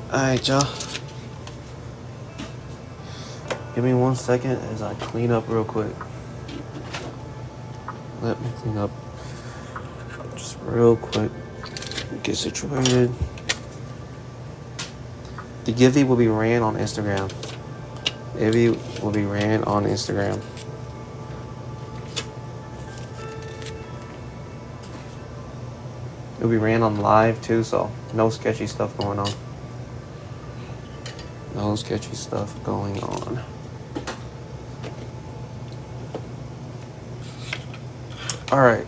Alright, y'all. Give me 1 second as I clean up real quick. Let me clean up just real quick. Get situated. The giveaway will be ran on Instagram. Giveaway will be ran on Instagram. It'll be ran on live too, so no sketchy stuff going on. No sketchy stuff going on. All right.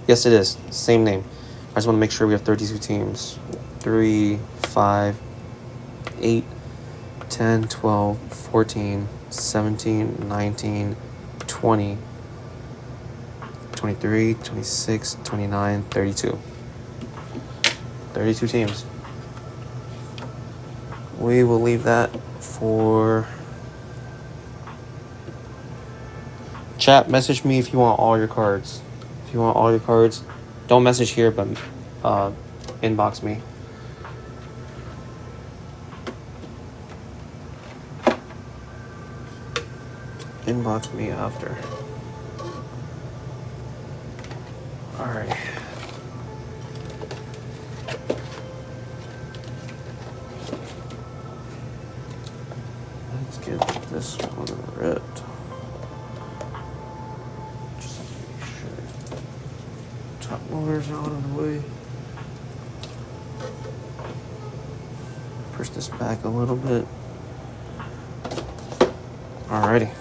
Yes, it is. Same name. I just want to make sure we have 32 teams. 3, 5, 8, 10, 12, 14, 17, 19, 20, 23, 26, 29, 32. 32 teams. We will leave that for... Chat, message me if you want all your cards. If you want all your cards, don't message here, but inbox me. Inbox me after. All right. Let's get this one ripped. Just make sure top loaders out of the way. Push this back a little bit. Alrighty.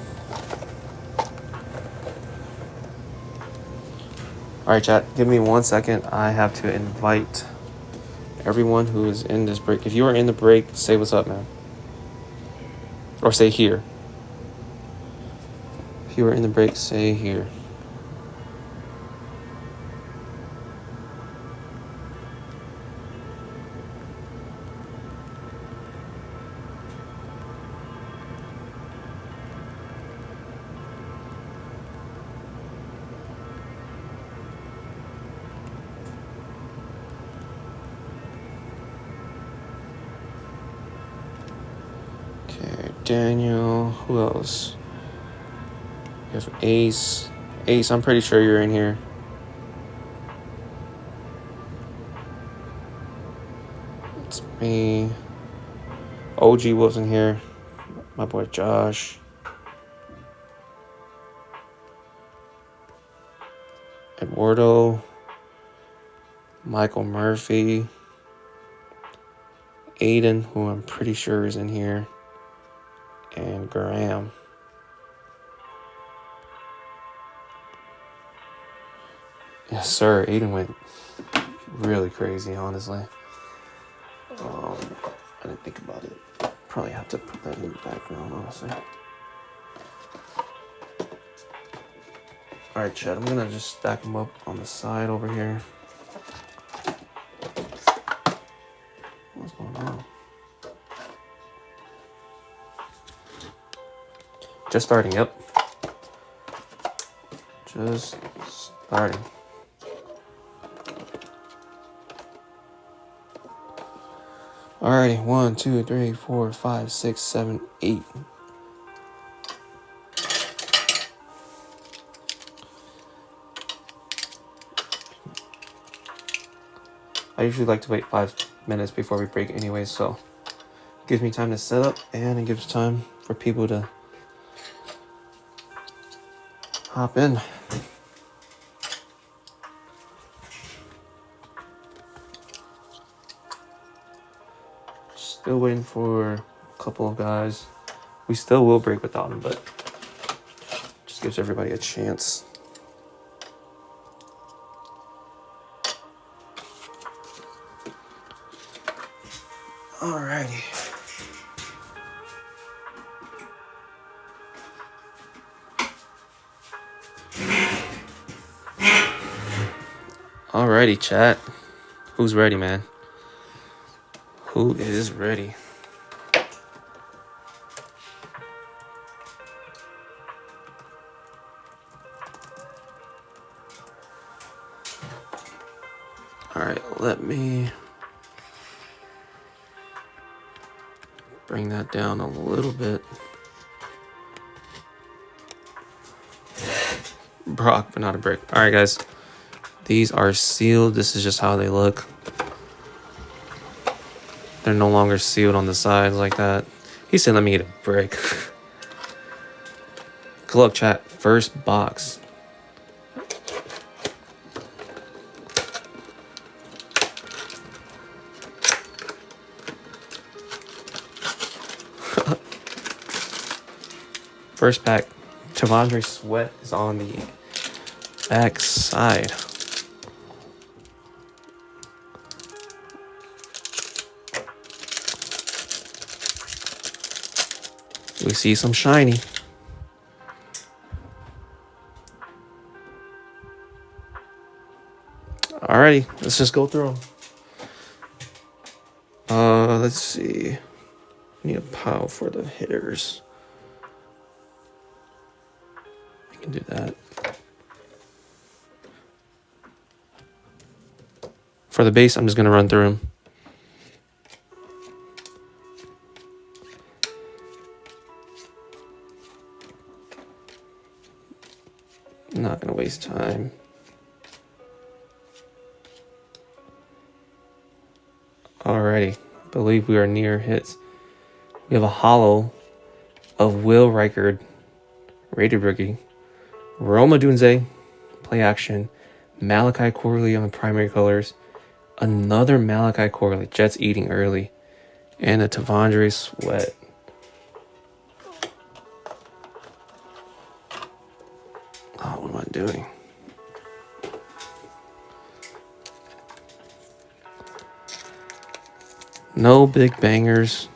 Alright, chat, give me 1 second. I have to invite everyone who is in this break. If you are in the break, say what's up, man. Or say here. If you are in the break, say here. Daniel, who else? You have Ace. Ace, I'm pretty sure you're in here. It's me. OG wasn't here. My boy Josh. Eduardo. Michael Murphy. Aiden, who I'm pretty sure is in here. And Graham. Yes, sir. Aiden went really crazy, honestly. I didn't think about it. Probably have to put that in the background, honestly. Alright, Chad, I'm gonna just stack them up on the side over here. What's going on? Just starting, yep. Just starting. Alrighty, 1, 2, 3, 4, 5, 6, 7, 8. I usually like to wait 5 minutes before we break anyways, so it gives me time to set up and it gives time for people to hop in. Still waiting for a couple of guys. We still will break without them, but just gives everybody a chance. Alrighty. Alrighty, chat. Who's ready, man? Who is ready? All right, let me bring that down a little bit. Brock, but not a brick. All right, guys. These are sealed. This is just how they look. They're no longer sealed on the sides like that. He said, let me get a brick. Good luck, chat. First box. First pack. Tavondre Sweat is on the back side. We see some shiny. Alrighty, let's just go through them. Let's see. Need a pile for the hitters. We can do that. For the base, I'm just gonna run through them. Not gonna waste time. Alrighty, believe we are near hits. We have a hollow of Will Reichard, rated rookie. Roma Dunze, play action. Malachi Corley on the primary colors. Another Malachi Corley, Jets eating early. And a Tavondre Sweat. Oh, what am I doing? No big bangers.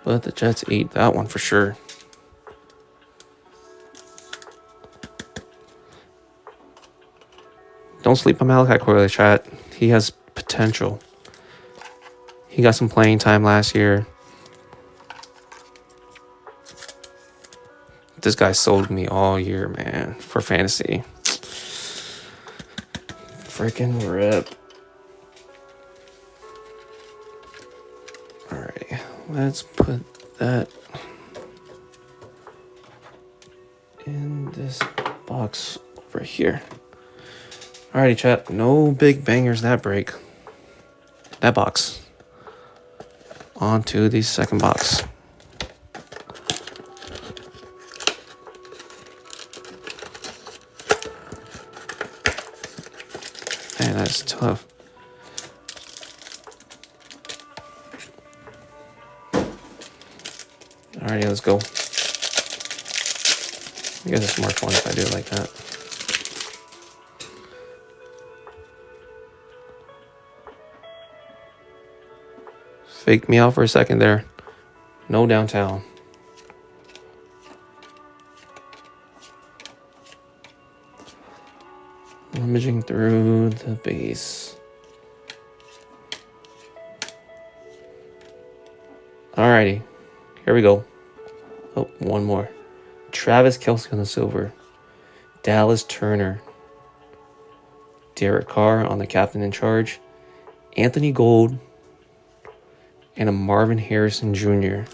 But the Jets eat that one for sure. Don't sleep on Malachi Corley, chat. He has potential. He got some playing time last year. This guy sold me all year, man, for fantasy. Freaking rip. All right, let's put that in this box over here. Alrighty, chat. No big bangers that break. That box. On to the second box. Man, that's tough. Alrighty, let's go. You guys are smart fun if I do it like that. Faked me out for a second there. No downtown. Rummaging through the base. Alrighty. Here we go. Oh, one more. Travis Kelce on the silver. Dallas Turner. Derek Carr on the captain in charge. Anthony Gold. And a Marvin Harrison Jr.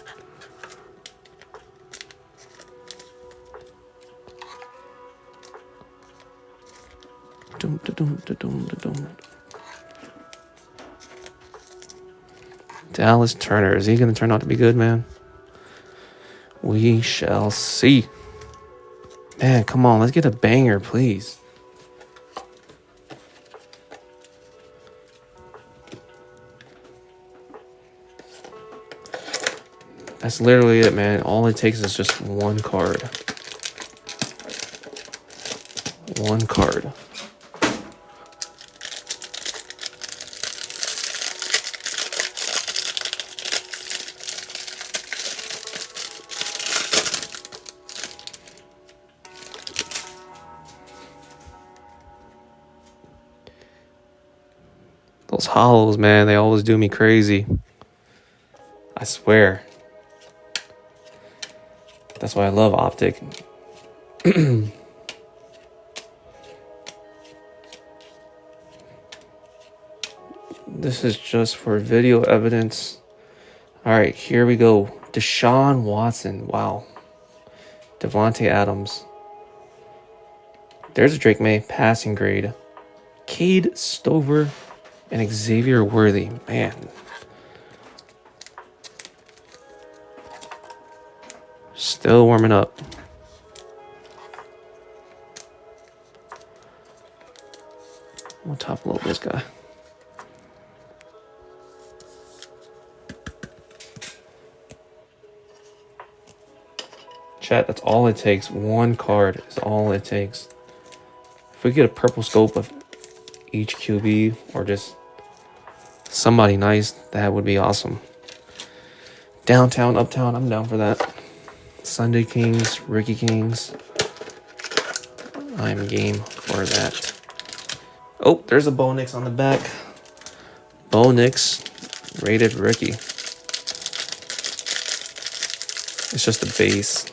Dallas Turner. Is he going to turn out to be good, man? We shall see. Man, come on. Let's get a banger, please. That's literally it, man. All it takes is just one card. One card. Those hollows, man, they always do me crazy. I swear. That's why I love Optic. This is just for video evidence. All right, here we go. Deshaun Watson. Wow. Devontae Adams. There's a Drake May passing grade. Cade Stover and Xavier Worthy. Man. Still warming up. We'll top load this guy. Chat, that's all it takes. One card is all it takes. If we get a purple scope of each QB or just somebody nice, that would be awesome. Downtown, uptown, I'm down for that. Sunday Kings, Ricky Kings. I'm game for that. Oh, there's a Bo Nix on the back. Bo Nix, rated rookie. It's just a base.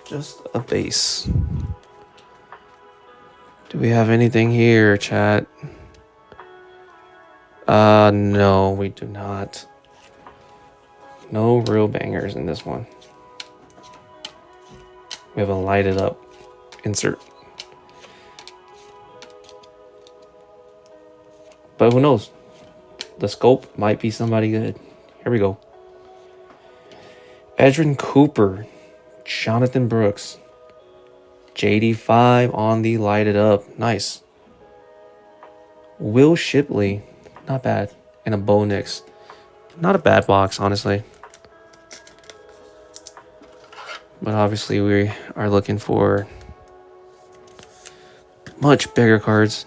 Just a base. Do we have anything here, chat? No, we do not. No real bangers in this one. We have a lighted up insert. But who knows? The scope might be somebody good. Here we go. Edrin Cooper, Jonathan Brooks, JD5 on the lighted up. Nice. Will Shipley, not bad. And a Bo Nix. Not a bad box, honestly. But obviously we are looking for much bigger cards.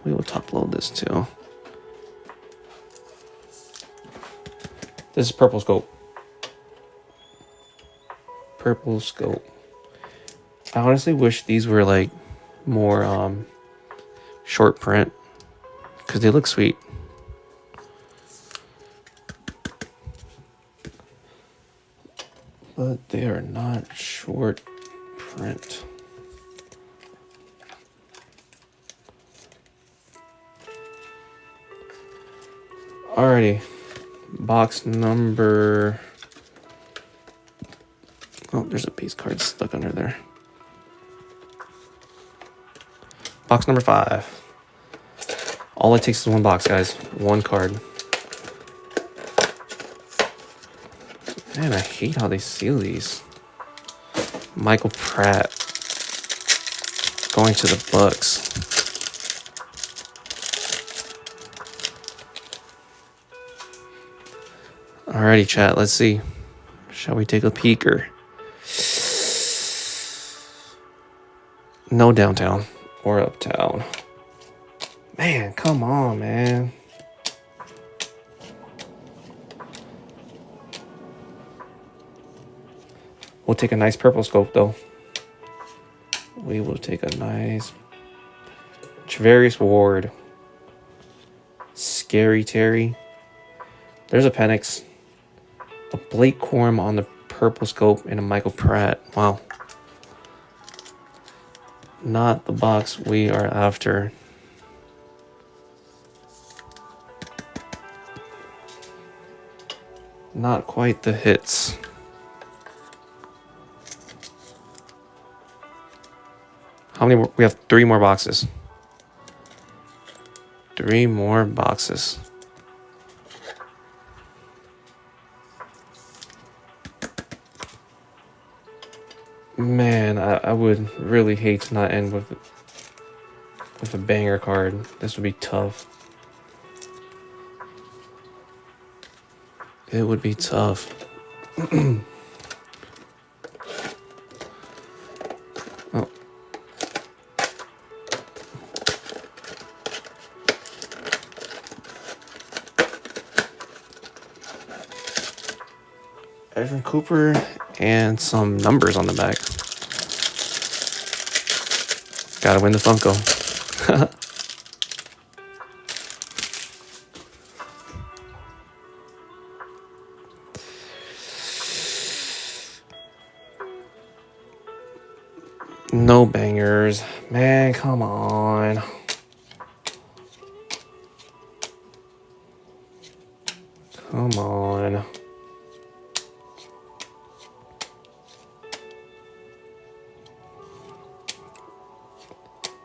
We will top load this too. This is purple scope. Purple scope. I honestly wish these were like more short print because they look sweet. But they are not short print. Alrighty. Box number... Oh, there's a piece card stuck under there. Box number 5. All it takes is one box, guys. One card. Man, I hate how they seal these. Michael Pratt going to the Bucks. Alrighty, chat. Let's see. Shall we take a peeker? No downtown or uptown. Man, come on, man. We'll take a nice purple scope, though. We will take a nice Travarius Ward. Scary Terry. There's a Penix. A Blake Corum on the purple scope and a Michael Pratt. Wow. Not the box we are after. Not quite the hits. How many more? We have 3 more boxes. 3 more boxes. Man, I would really hate to not end with a banger card. This would be tough. It would be tough. Oh. Edrin Cooper and some numbers on the back. Gotta win the Funko. no bangers. Man, come on. Come on.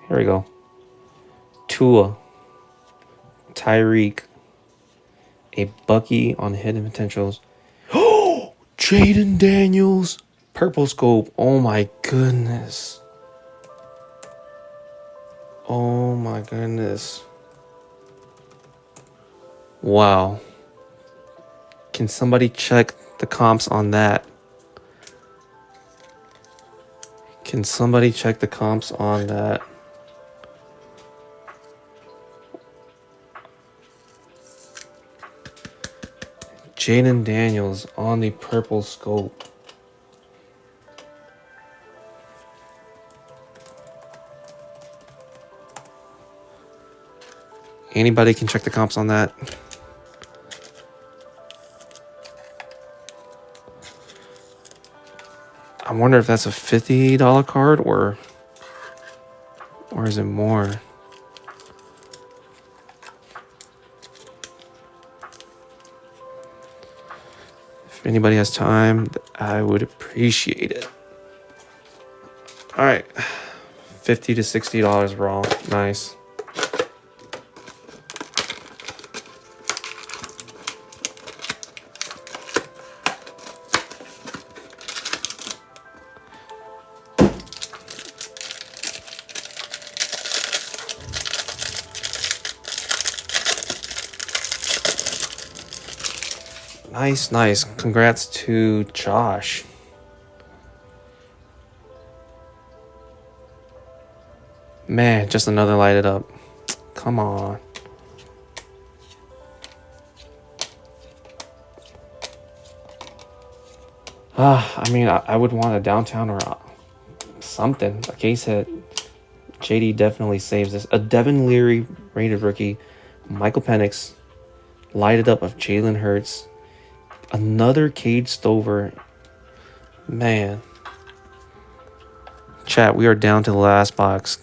Here we go. Tua. Tyreek. A Bucky on hidden potentials. Oh, Jaden Daniels. Purple scope. Oh my goodness. Oh my goodness. Wow. Can somebody check the comps on that? Can somebody check the comps on that? Jaden Daniels on the purple scope. Anybody can check the comps on that? I wonder if that's a $50 card or is it more? If anybody has time, I would appreciate it. All right. $50 to $60 raw. Nice. Nice, nice. Congrats to Josh. Man, just another light it up. Come on. I mean, I would want a downtown or something. A case hit. JD definitely saves this. A Devin Leary rated rookie. Michael Penix. Lighted up of Jalen Hurts. Another Cade Stover. Man. Chat, we are down to the last box.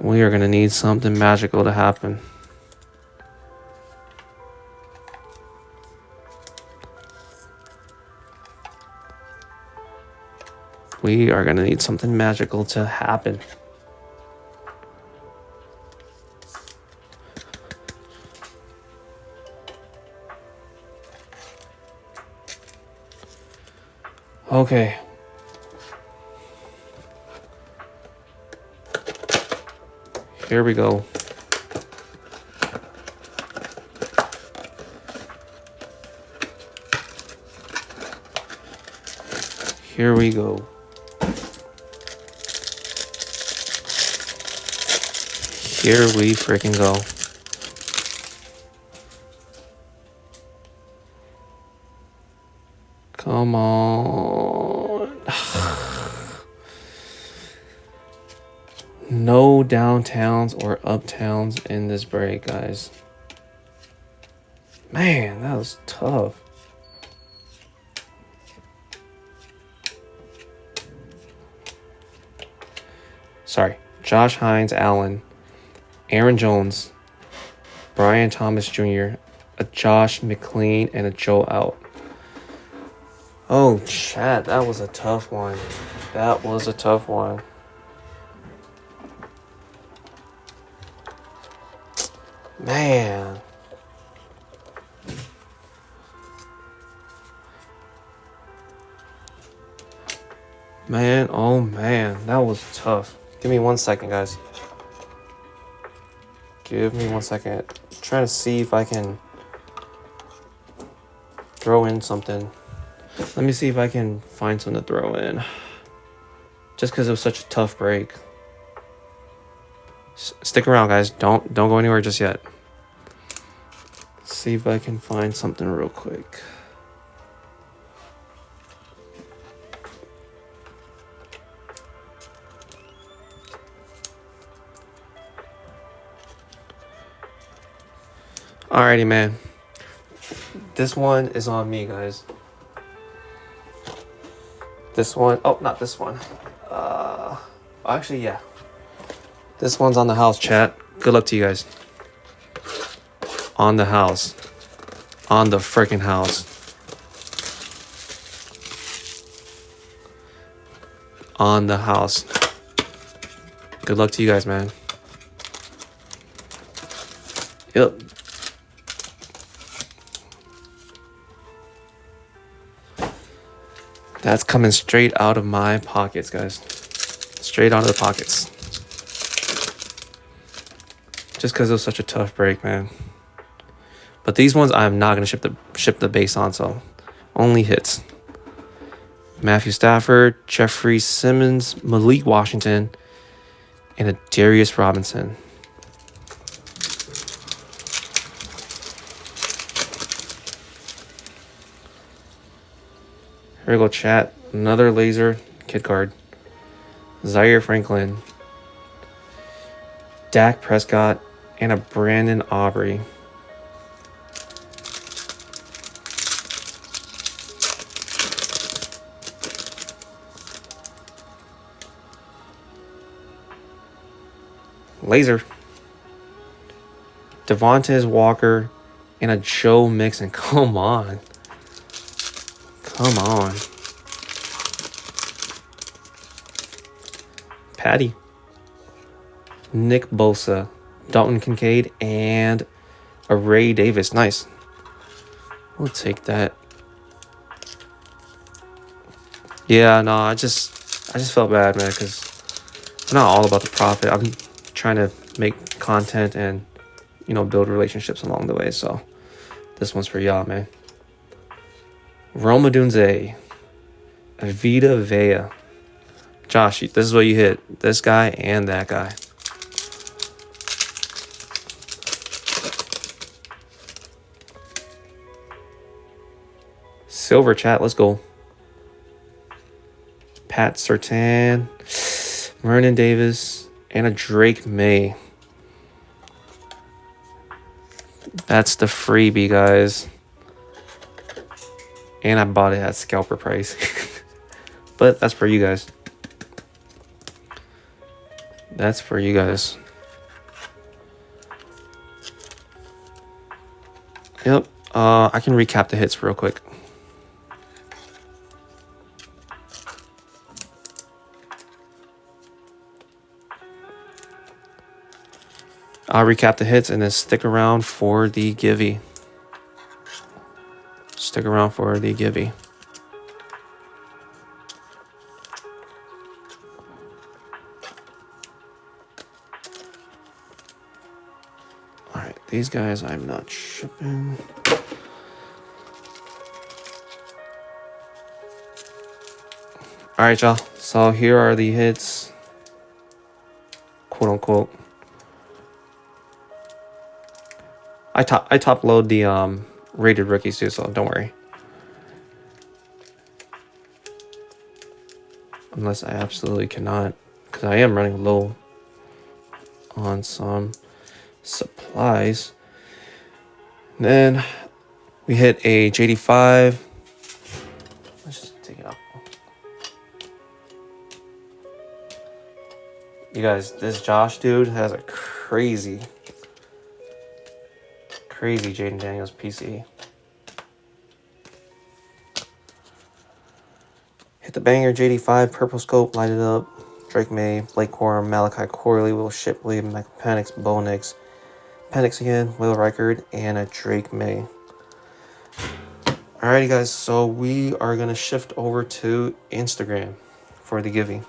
We are going to need something magical to happen. We are going to need something magical to happen. Okay. Here we go. Here we go. Here we freaking go. Come on. No downtowns or uptowns in this break, guys. Man, that was tough. Sorry. Josh Hines, Allen, Aaron Jones, Brian Thomas Jr., a Josh McLean, and a Joe out. Oh, chat, that was a tough one. That was a tough one. Man. Man, oh man, that was tough. Give me 1 second, guys. Give me 1 second. I'm trying to see if I can throw in something. Let me see if I can find something to throw in. Just because it was such a tough break. Stick around, guys. Don't go anywhere just yet. See if I can find something real quick. Alrighty, man. This one is on me, guys. This one. Oh, not this one. Actually, yeah. This one's on the house, chat. Good luck to you guys. On the house. On the freaking house. On the house. Good luck to you guys, man. Yep. That's coming straight out of my pockets, guys. Straight out of the pockets. Just because it was such a tough break, man. But these ones I'm not going to ship the base on, so only hits. Matthew Stafford, Jeffrey Simmons, Malik Washington, and a Darius Robinson. Here we go, chat. Another laser kid card. Zaire Franklin, Dak Prescott, and a Brandon Aubrey. Laser. Devontae Walker and a Joe Mixon. Come on. Come on. Patty. Nick Bosa. Dalton Kincaid and a Ray Davis. Nice. We'll take that. Yeah, no, I just felt bad, man, because I'm not all about the profit. I'm trying to make content and, you know, build relationships along the way. So this one's for y'all, man. Roma Dunze. Avita Vea. Josh, this is what you hit. This guy and that guy. Silver, chat. Let's go. Pat Surtain. Vernon Davis. And a Drake May. That's the freebie, guys. And I bought it at scalper price. But that's for you guys. That's for you guys. Yep. I can recap the hits real quick. I'll recap the hits and then stick around for the givey. Stick around for the givey. Alright, these guys I'm not shipping. Alright, y'all. So here are the hits. Quote unquote. I top load the rated rookies too, so don't worry. Unless I absolutely cannot, because I am running low on some supplies. And then we hit a JD5. Let's just take it out. You guys, this Josh dude has a crazy Jaden Daniels PC. Hit the banger, JD5, Purple Scope, light it up. Drake May, Blake Corum, Malachi Corley, Will Shipley, Penix, Bo Nix, Penix again, Will Reichard, and a Drake May. Alrighty, guys, so we are going to shift over to Instagram for the giving.